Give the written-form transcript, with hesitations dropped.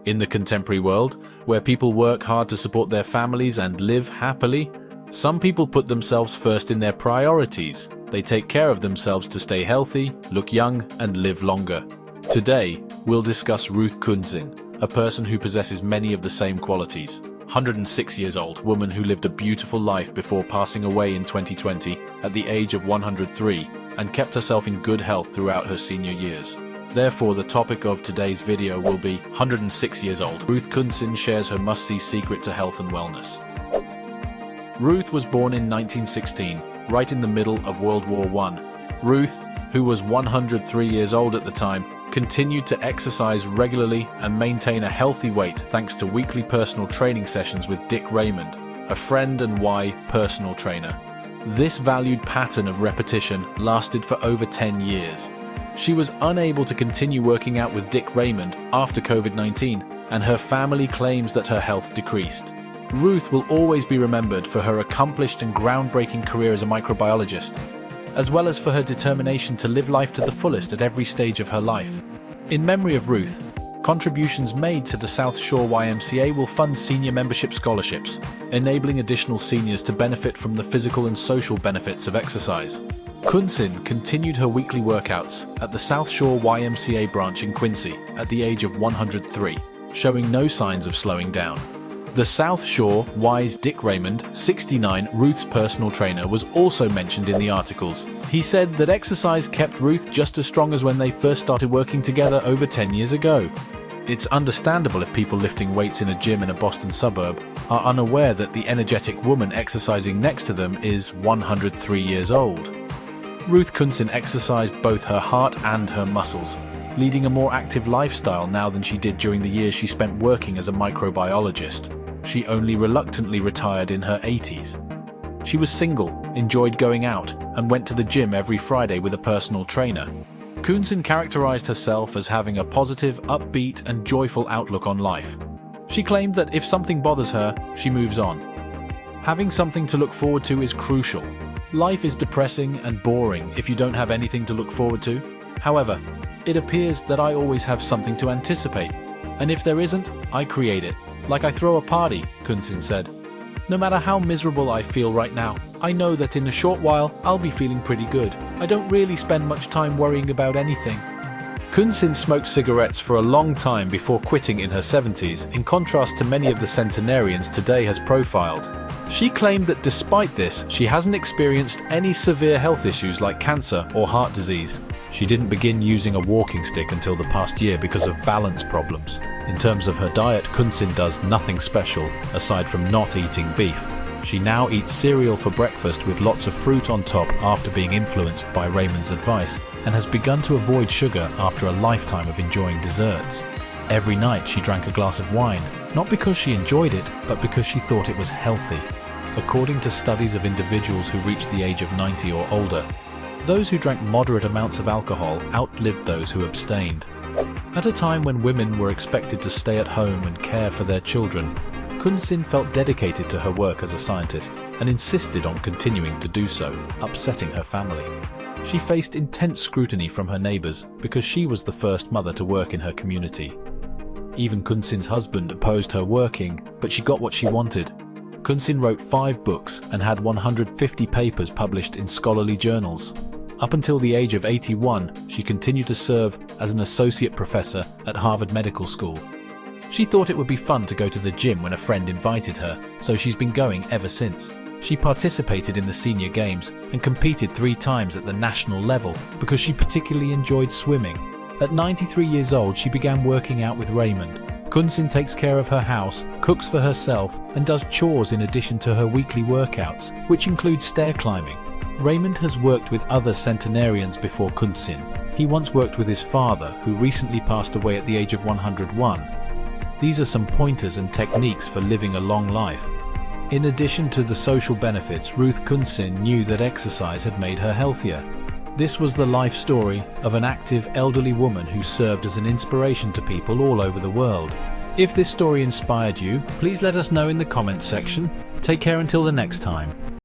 In the contemporary world, where people work hard to support their families and live happily, some people put themselves first in their priorities. They take care of themselves to stay healthy, look young, and live longer. Today, we'll discuss Ruth Kundsin, a person who possesses many of the same qualities. 106 years old, woman who lived a beautiful life before passing away in 2020 at the age of 103 and kept herself in good health throughout her senior years. Therefore, the topic of today's video will be 106 years old. Ruth Kundsin shares her must-see secret to health and wellness. Ruth was born in 1916, right in the middle of World War I. Ruth, who was 103 years old at the time, continued to exercise regularly and maintain a healthy weight thanks to weekly personal training sessions with Dick Raymond, a friend and personal trainer. This valued pattern of repetition lasted for over 10 years. She was unable to continue working out with Dick Raymond after COVID-19, and her family claims that her health decreased. Ruth will always be remembered for her accomplished and groundbreaking career as a microbiologist, as well as for her determination to live life to the fullest at every stage of her life. In memory of Ruth, contributions made to the South Shore YMCA will fund senior membership scholarships, enabling additional seniors to benefit from the physical and social benefits of exercise. Kundsin continued her weekly workouts at the South Shore YMCA branch in Quincy at the age of 103, showing no signs of slowing down. The South Shore Y's Dick Raymond, 69, Ruth's personal trainer, was also mentioned in the articles. He said that exercise kept Ruth just as strong as when they first started working together over 10 years ago. It's understandable if people lifting weights in a gym in a Boston suburb are unaware that the energetic woman exercising next to them is 103 years old. Ruth Kundsin exercised both her heart and her muscles, leading a more active lifestyle now than she did during the years she spent working as a microbiologist. She only reluctantly retired in her 80s. She was single, enjoyed going out, and went to the gym every Friday with a personal trainer. Kundsin characterized herself as having a positive, upbeat, and joyful outlook on life. She claimed that if something bothers her, she moves on. Having something to look forward to is crucial. Life is depressing and boring if you don't have anything to look forward to. However, it appears that I always have something to anticipate, and if there isn't, I create it. Like I throw a party, Kundsin said. No matter how miserable I feel right now, I know that in a short while I'll be feeling pretty good. I don't really spend much time worrying about anything. Kundsin smoked cigarettes for a long time before quitting in her 70s, in contrast to many of the centenarians today has profiled. She claimed that despite this, she hasn't experienced any severe health issues like cancer or heart disease. She didn't begin using a walking stick until the past year because of balance problems. In terms of her diet, Kundsin does nothing special aside from not eating beef. She now eats cereal for breakfast with lots of fruit on top after being influenced by Raymond's advice, and has begun to avoid sugar after a lifetime of enjoying desserts. Every night she drank a glass of wine, not because she enjoyed it, but because she thought it was healthy. According to studies of individuals who reached the age of 90 or older, those who drank moderate amounts of alcohol outlived those who abstained. At a time when women were expected to stay at home and care for their children, Kundsin felt dedicated to her work as a scientist and insisted on continuing to do so, upsetting her family. She faced intense scrutiny from her neighbors because she was the first mother to work in her community. Even Kundsin's husband opposed her working, but she got what she wanted. Kundsin wrote 5 books and had 150 papers published in scholarly journals. Up until the age of 81, she continued to serve as an associate professor at Harvard Medical School. She thought it would be fun to go to the gym when a friend invited her, so she's been going ever since. She participated in the senior games and competed 3 times at the national level because she particularly enjoyed swimming. At 93 years old, she began working out with Raymond. Kundsin takes care of her house, cooks for herself, and does chores in addition to her weekly workouts, which include stair climbing. Raymond has worked with other centenarians before Kundsin. He once worked with his father, who recently passed away at the age of 101. These are some pointers and techniques for living a long life. In addition to the social benefits, Ruth Kundsin knew that exercise had made her healthier. This was the life story of an active elderly woman who served as an inspiration to people all over the world. If this story inspired you, please let us know in the comments section. Take care until the next time.